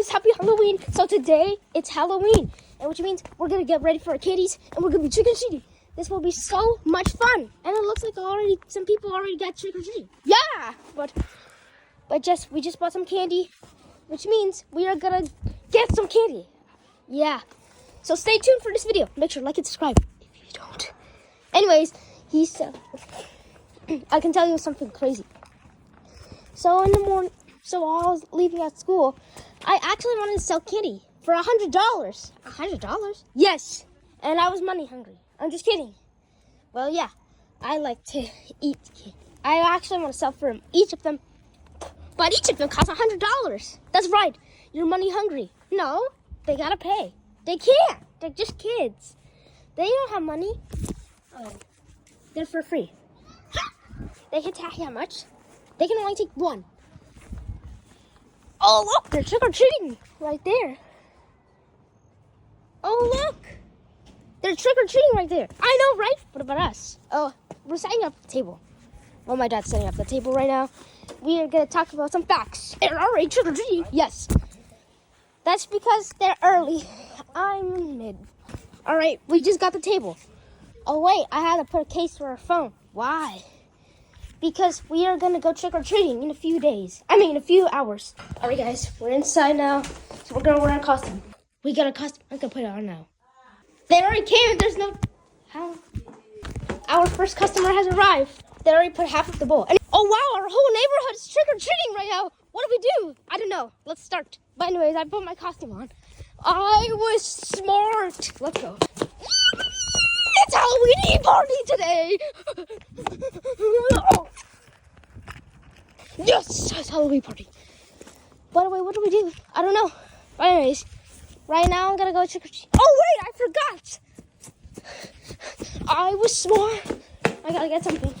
guys, happy Halloween. So today it's Halloween, and which means we're gonna get ready for our candies and we're gonna be trick-or-treating. This will be so much fun. And it looks like some people already got trick-or-treating. Yeah, but we just bought some candy, which means we are gonna get some candy. Yeah. So stay tuned for this video. Make sure to like and subscribe if you don't. Anyways, he said I can tell you something crazy. So in the morning, while I was leaving at school, I actually wanted to sell candy for $100. $100? Yes. And I was money hungry. I'm just kidding. Well, yeah, I like to eat candy. I actually want to sell for each of them, but each of them costs $100. That's right. You're money hungry. No, they gotta pay. They can't. They're just kids. They don't have money. Oh, they're for free. They can take how much? They can only take one. Oh, look, they're trick-or-treating right there. Oh, look. They're trick-or-treating right there. I know, right? What about us? Oh, we're setting up the table. Well, my dad's setting up the table right now. We are going to talk about some facts. They're already trick-or-treating. Yes. That's because they're early. I'm mid. All right, we just got the table. Oh, wait, I had to put a case for our phone. Why? Because we are going to go trick-or-treating in a few hours. All right, guys, we're inside now. So we're going to wear a costume. We got a costume. I'm going to put it on now. They already came. There's no... How? Our first customer has arrived. They already put half of the bowl. And, oh, wow, our whole neighborhood is trick-or-treating right now. What do we do? I don't know. Let's start. But anyways, I put my costume on. I was smart. Let's go. It's Halloween party today. Yes, it's Halloween party. By the way, what do we do? I don't know. But anyways, right now I'm gonna go trick-or-treat. Oh wait, I forgot. I was smart. I gotta get something.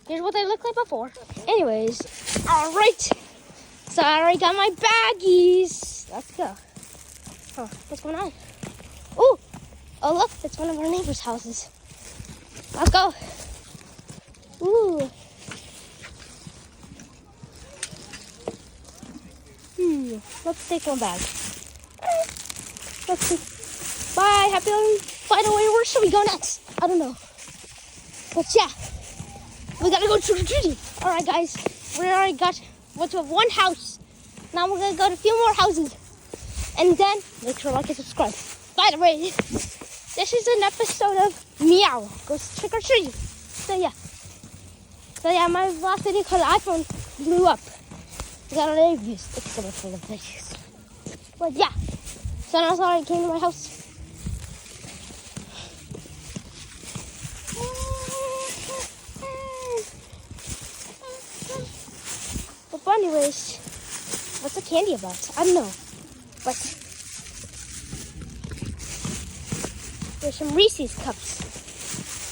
Here's what they look like before. Anyways, all right. So I already got my baggies. Let's go. Oh, what's going on? Oh, look, it's one of our neighbors' houses. Let's go. Ooh. Let's take one bag. Let's see. Bye, happy Halloween. By the way, where should we go next? I don't know. But yeah, we gotta go trick-or-treating. All right, guys, we already went to one house. Now we're gonna go to a few more houses. And then, make sure to like and subscribe. By the way, this is an episode of Meowl Goes Trick-or-Treating. So yeah, my last video called iPhone blew up. We got a lot of views. It's so much full of videos. But yeah, so now I came to my house. But anyways, what's the candy about? I don't know. But there's some Reese's cups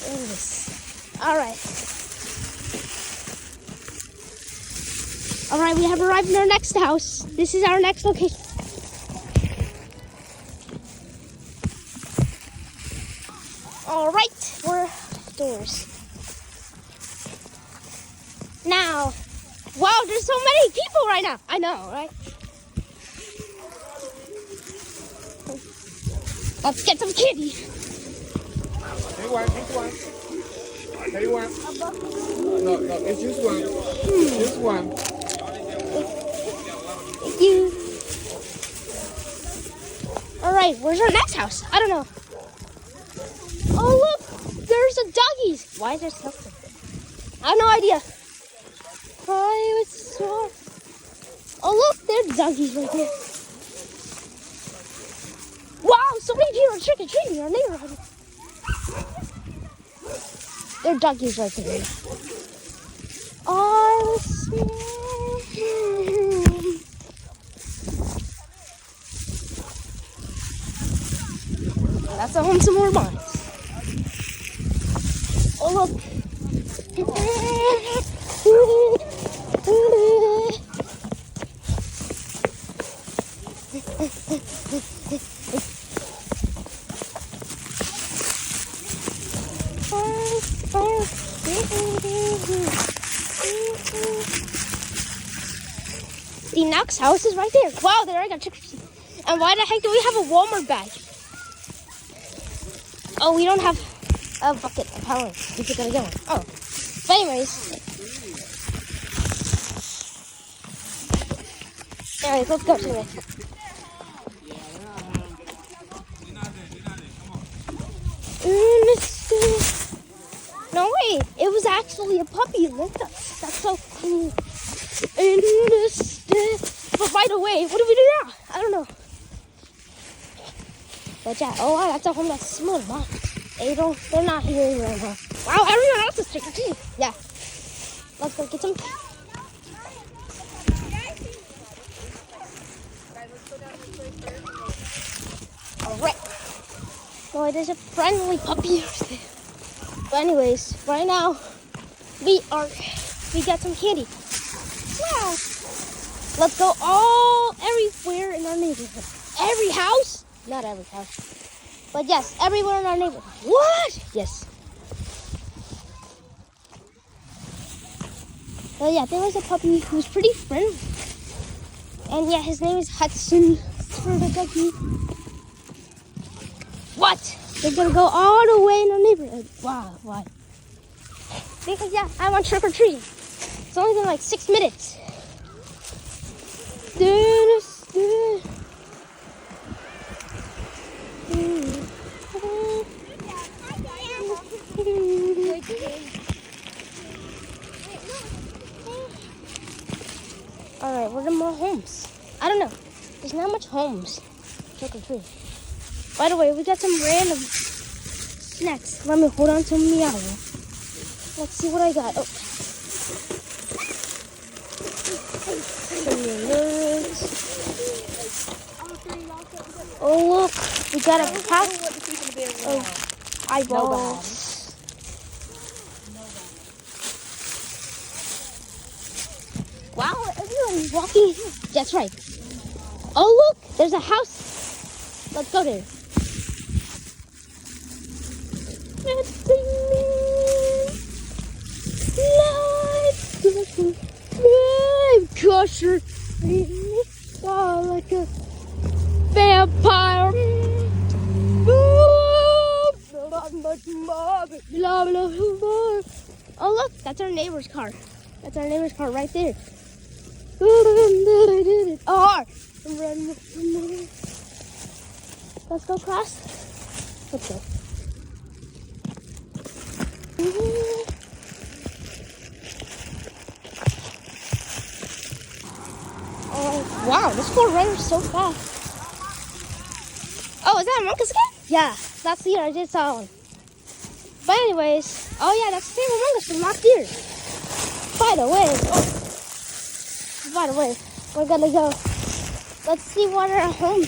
in this. All right, we have arrived in our next house. This is our next location. All right, we're outdoors. Now, wow, there's so many people right now. I know, right? Let's get some candy. Take one. Take one. No, it's just one. Just one. Thank you. All right, where's our next house? I don't know. Oh, look, there's a doggies. Why is there something? I have no idea. Oh, look, there's doggies right there. Wow, so many people are trick-or-treating in our neighborhood. There are doggies right there. Oh, that's a home some more mines. Oh, look. the next house is right there. Wow, they already got trick or treat. And why the heck do we have a Walmart bag? Oh, we don't have a bucket of Halloween. We just gotta get one. Oh. But anyways, let's go to it. No way, it was actually a puppy. Look, that's so cool. But by the way, what do we do now? I don't know. But yeah, oh wow, that's a home that's similar to mine. They're not here right now. Wow, everyone else is trick or treat. Yeah. Let's go get some. Alright. Boy, there's a friendly puppy over there. But anyways, right now we got some candy. Wow. Let's go everywhere in our neighborhood. Every house? Not every house. But yes, everywhere in our neighborhood. What? Yes. So yeah, there was a puppy who was pretty friendly. And yeah, his name is Hudson. For the puppy. What? They're gonna go all the way in our neighborhood. Wow, why? Because yeah, I want trick or treating. It's only been like 6 minutes. Alright, what are more homes? I don't know. There's not much homes. Trick or treat. By the way, we got some random snacks. Let me hold on to Meowl. Let's see what I got. Oh. Oh look, we got a pack of eyeballs. Wow, everyone's walking. That's right. Oh look, there's a house. Let's go there. Crusher. Oh, like a vampire. Oh look, that's our neighbor's car. That's our neighbor's car right there. Oh, let's go cross. Let's go. Oh, wow, this poor runner is so fast. Oh, is that a monk again? Yeah, that's the year I did saw one. But anyways, oh yeah, that's the same Among Us from last year. By the way, we're gonna go. Let's see what are at home.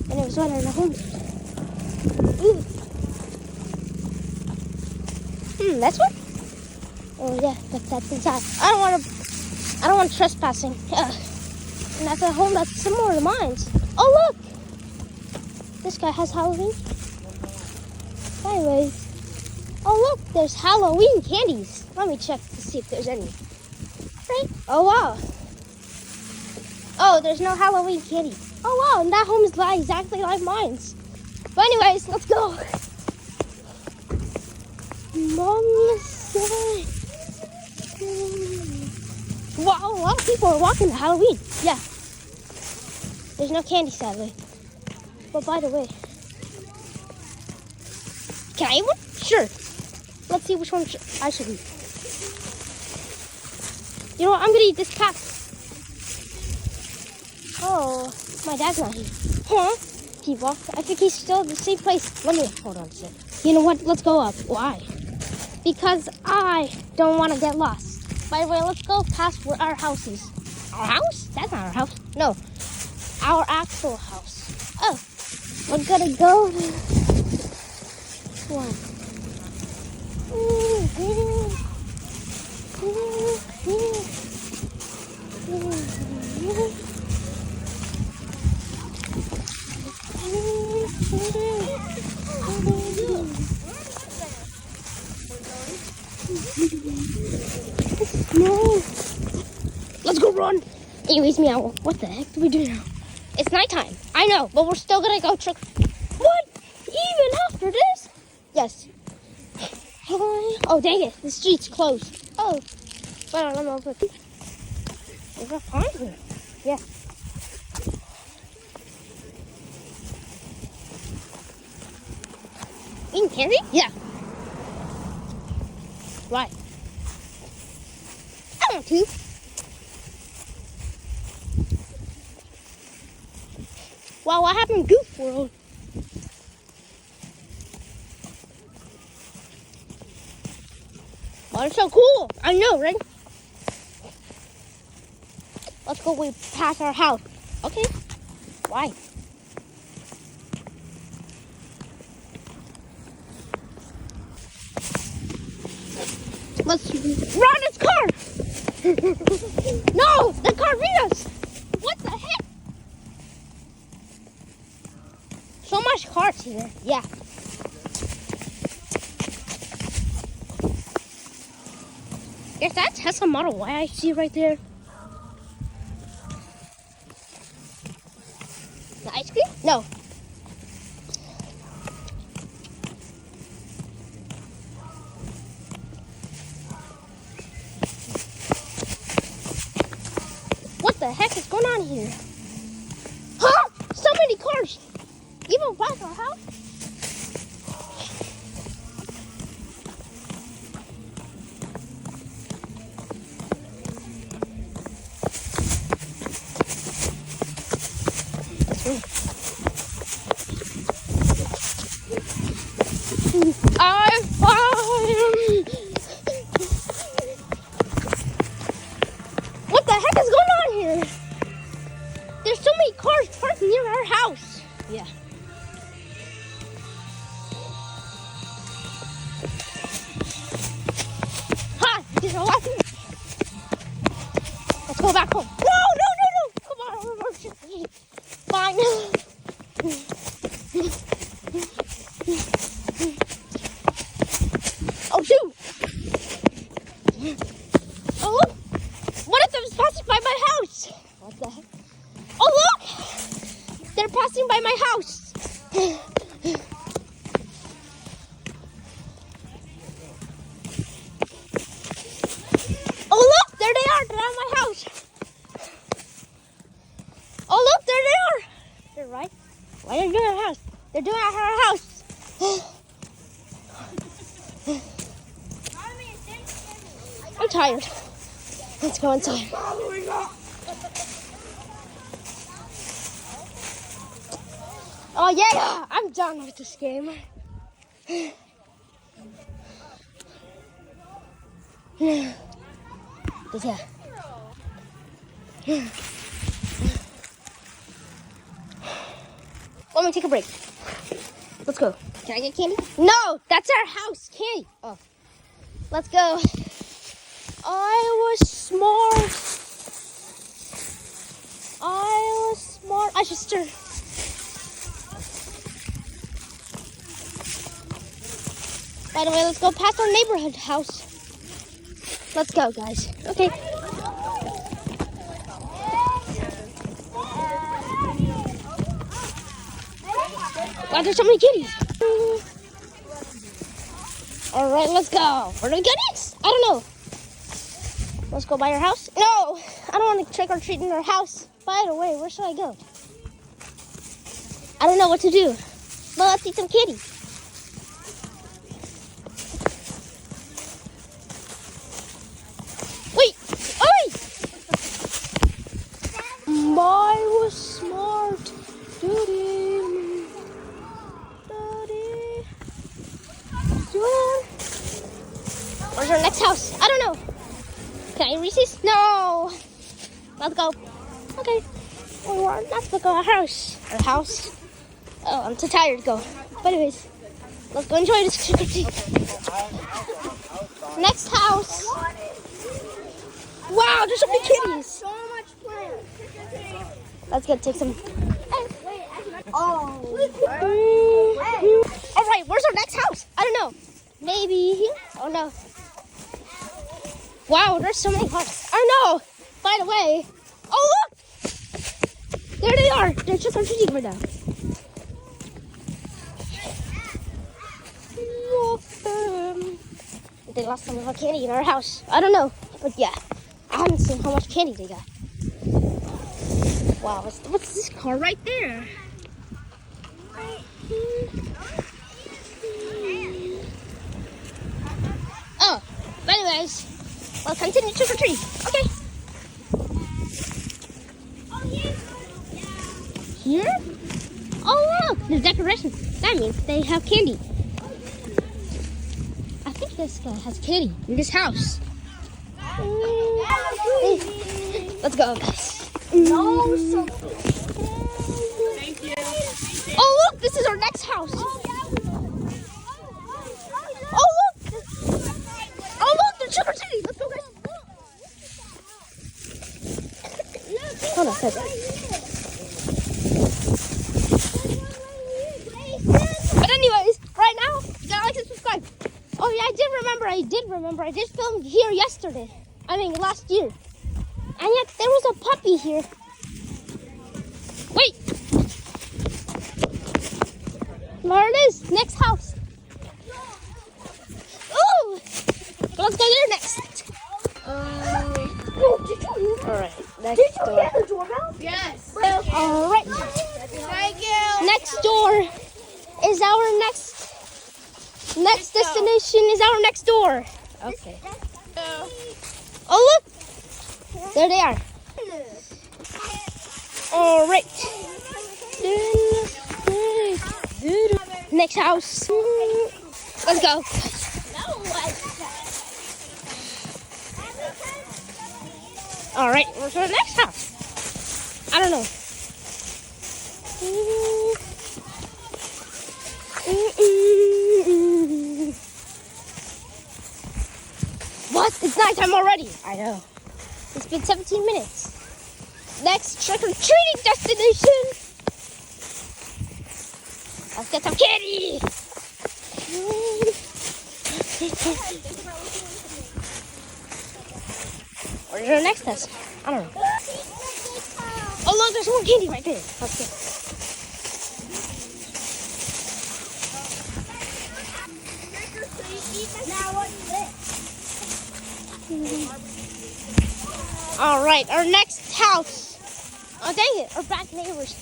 And it was one of the homes. That's one? Oh yeah, that's inside. I don't want trespassing. And that's a home that's similar to mine. Oh look! This guy has Halloween. Anyways. Oh look, there's Halloween candies. Let me check to see if there's any. Right? Oh wow. Oh, there's no Halloween candy. Oh wow, and that home is exactly like mine. But anyways, let's go. Wow, a lot of people are walking to Halloween. Yeah. There's no candy, sadly. But by the way, can I eat one? Sure. Let's see which one I should eat. You know what? I'm gonna eat this pack. Oh, my dad's not here. Huh? He walked. I think he's still at the same place. Let me hold on a second. You know what? Let's go up. Why? Because I don't want to get lost. By the way, let's go past where our house is. Our house? That's not our house. No. our actual house. Oh, we're gonna go to one. No. Let's go run. Anyways, Meowl, what the heck do we do now? It's nighttime. I know, but we're still gonna go trick. What? Even after this? Yes. Oh, dang it. The street's closed. Oh. But I don't know if it's... There's a pond here. Yeah. Eating candy? Yeah. Why? I want to. Wow, what happened in Goof World? Oh, it's so cool. I know, right? Let's go way past our house. Okay. Why? Let's run its car. No, the car beat us. What the heck? So much cars here. Yeah. Is that Tesla Model Y I see right there? The ice cream? No. What the heck is going on here? Huh? So many cars. Even past our house? I'm fine. What the heck is going on here? There's so many cars parked near our house. Yeah. Ha! There's a lot. Let's go back home. No! Come on. Fine. Oh, shoot! Oh, look! What if they're passing by my house? What the heck? Oh, look! They're passing by my house. Oh, look! There they are. They're at my house. Oh, look! There they are. They're right. Why are they doing at our house? They're doing it at our house. I'm tired. Let's go inside. Oh yeah, I'm done with this game. Yeah. Let me take a break. Let's go. Can I get candy? No, that's our house. Candy. Oh. Let's go. I was smart. I should stir. By the way, let's go past our neighborhood house. Let's go, guys. Okay. Wow, there's so many kitties. All right, let's go. Where do we go next? I don't know. Let's go by your house. No, I don't want to trick or treat in our house. By the way, where should I go? I don't know what to do. But let's eat some kitty. Wait, oi! I was smart. Where's our next house? I don't know. Can I resist? No. Let's go. Okay. Let's look at our house. Our house. Oh, I'm too tired to go. But anyways, let's go enjoy this trick or treat. Next house. Wow, there's so many kitties. So much plants. Let's go take some. Oh. All right, where's our next house? I don't know. Maybe here? Oh no. Wow, there's so many cars. Oh no. By the way. Oh look. There they are. They're just treating right now. They lost some of our candy in our house. I don't know. But yeah. I haven't seen how much candy they got. Wow, what's this car right there? Oh, but anyways, we'll continue trick or treat. Okay. Here? Oh look, there's decorations. That means they have candy. I think this guy has candy in this house. Let's go, guys. No, so. Thank you. Oh look, this is our next house. Oh look! Oh look, they're trick or treating. Let's go, guys. Hold on a second. But anyways, right now, you gotta like and subscribe. Oh yeah, I did remember. I did film here yesterday. Last year. And yet there was a puppy here. Wait. There it is. Next house. Ooh. Let's go there next. Alright, next door. Yes. Alright. Thank you. Next door is our next destination is our next door. Okay. Oh look! There they are. Alright. Next house. Let's go. Alright, where's our next house? I don't know. What? It's nighttime already. I know. It's been 17 minutes. Next trick-or-treating destination. Let's get some candy. Where's our next test? I don't know. Oh look, there's more candy right there. Let's get. Now what's this? All right, our next house. Oh dang it, our back neighbors.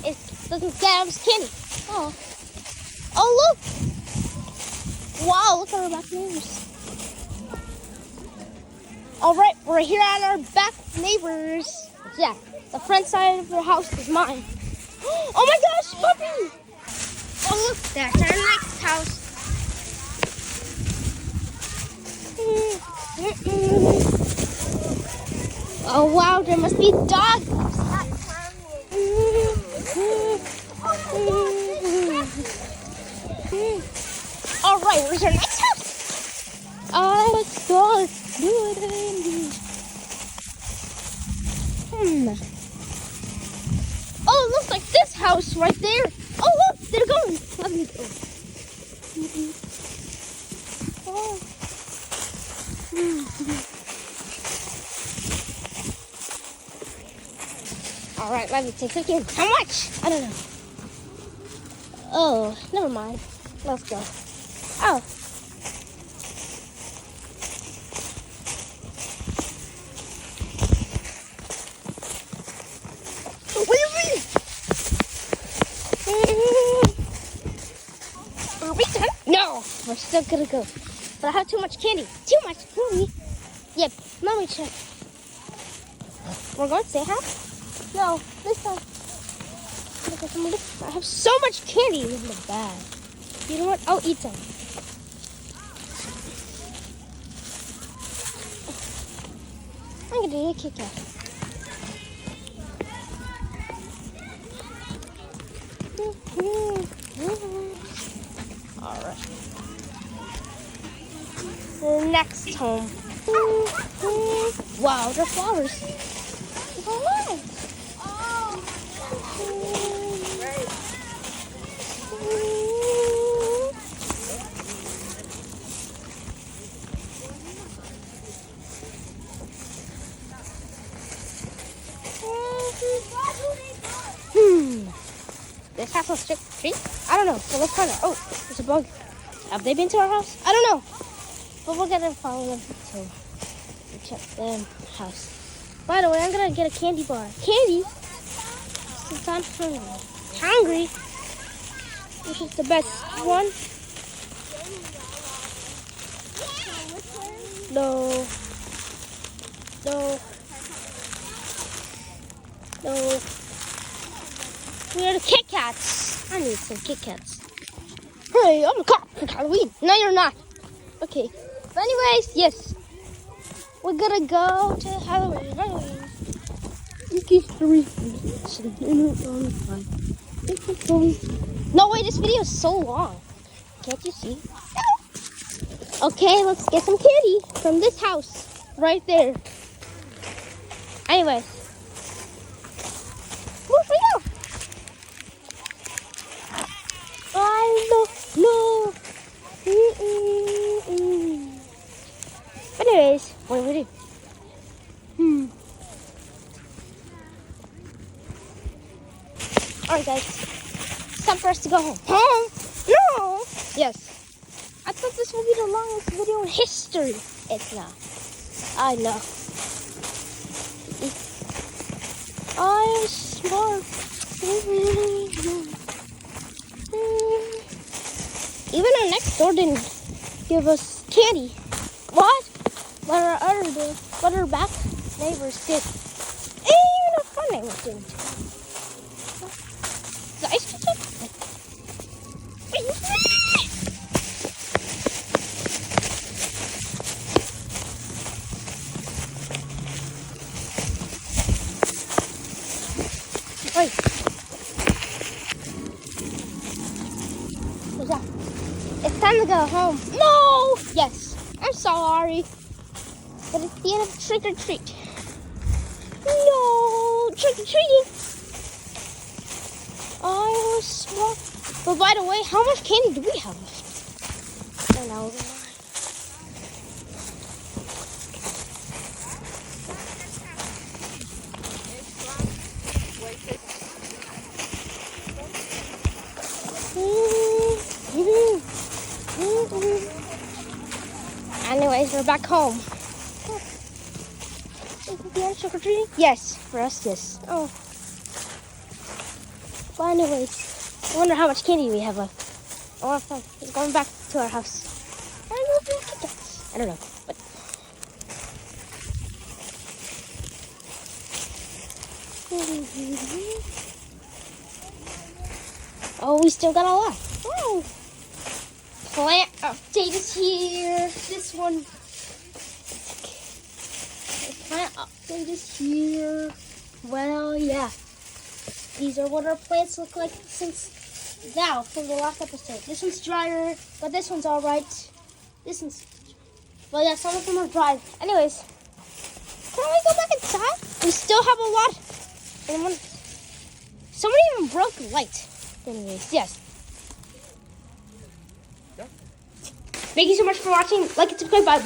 It doesn't get us candy. Oh. Oh look. Wow, look at our back neighbors. All right, we're here at our back neighbors. Yeah, the front side of their house is mine. Oh my gosh, puppy! Oh look, that's our next house. Oh wow, there must be dogs. All right, where's our next house? Let's go. Do it. Oh, it looks like this house right there. Oh, look, they're going. Let me go. Oh. All right, let me take a look. How much? I don't know. Oh, never mind. Let's go. Oh. What do you mean? Are we done? No, we're still gonna go. But I have too much candy. Too much candy? Yep, let me check. We're going to say hi? No, this time. I have so much candy in the bag. You know what? I'll eat some. I'm gonna eat a Kit Kat. Alright. The next home. Wow, the flowers. Look how nice. This house was tree? I don't know. So let's find out. Oh, there's a bug. Have they been to our house? I don't know. But we're gonna follow them to check their house. By the way, I'm gonna get a candy bar. Candy? Since I'm hungry. This is the best one. No. No. No. We're the Kit Kats. I need some Kit Kats. Hey, I'm a cop for Halloween. No, you're not. Okay. But anyways, yes. We're gonna go to Halloween. No way, this video is so long. Can't you see? Okay, let's get some candy from this house. Right there. Anyways. Where'd we go? I don't know. Anyways, what do we do? Alright guys, it's time for us to go home. Home? No! Yes. I thought this would be the longest video in history. It's not. I know. I am smart. Even our next door didn't give us candy. What? But our back neighbors did. Even our front neighbors didn't. The ice cream? Wait. What's that? It's time to go home. No! Yes. I'm sorry. But it's the end of trick or treat. No! Trick or treating! I was smart. But by the way, how much candy do we have left? I know. Anyways, we're back home. Is it the end of trick or treating? Yes, for us, yes. Oh. Well, anyways, I wonder how much candy we have left. I want to find. It's going back to our house. I don't know if we have Kit Kats. I don't know, but. Oh, we still got a lot. Oh. Plant update is here. This one. The plant update is here. Well, yeah. These are what our plants look like since now, from the last episode. This one's drier, but this one's alright. This one's, well, yeah, some of them are dry. Anyways, can we go back inside? We still have a lot. And one, somebody even broke the light. Anyways, yes. Thank you so much for watching. Like and subscribe. Bye.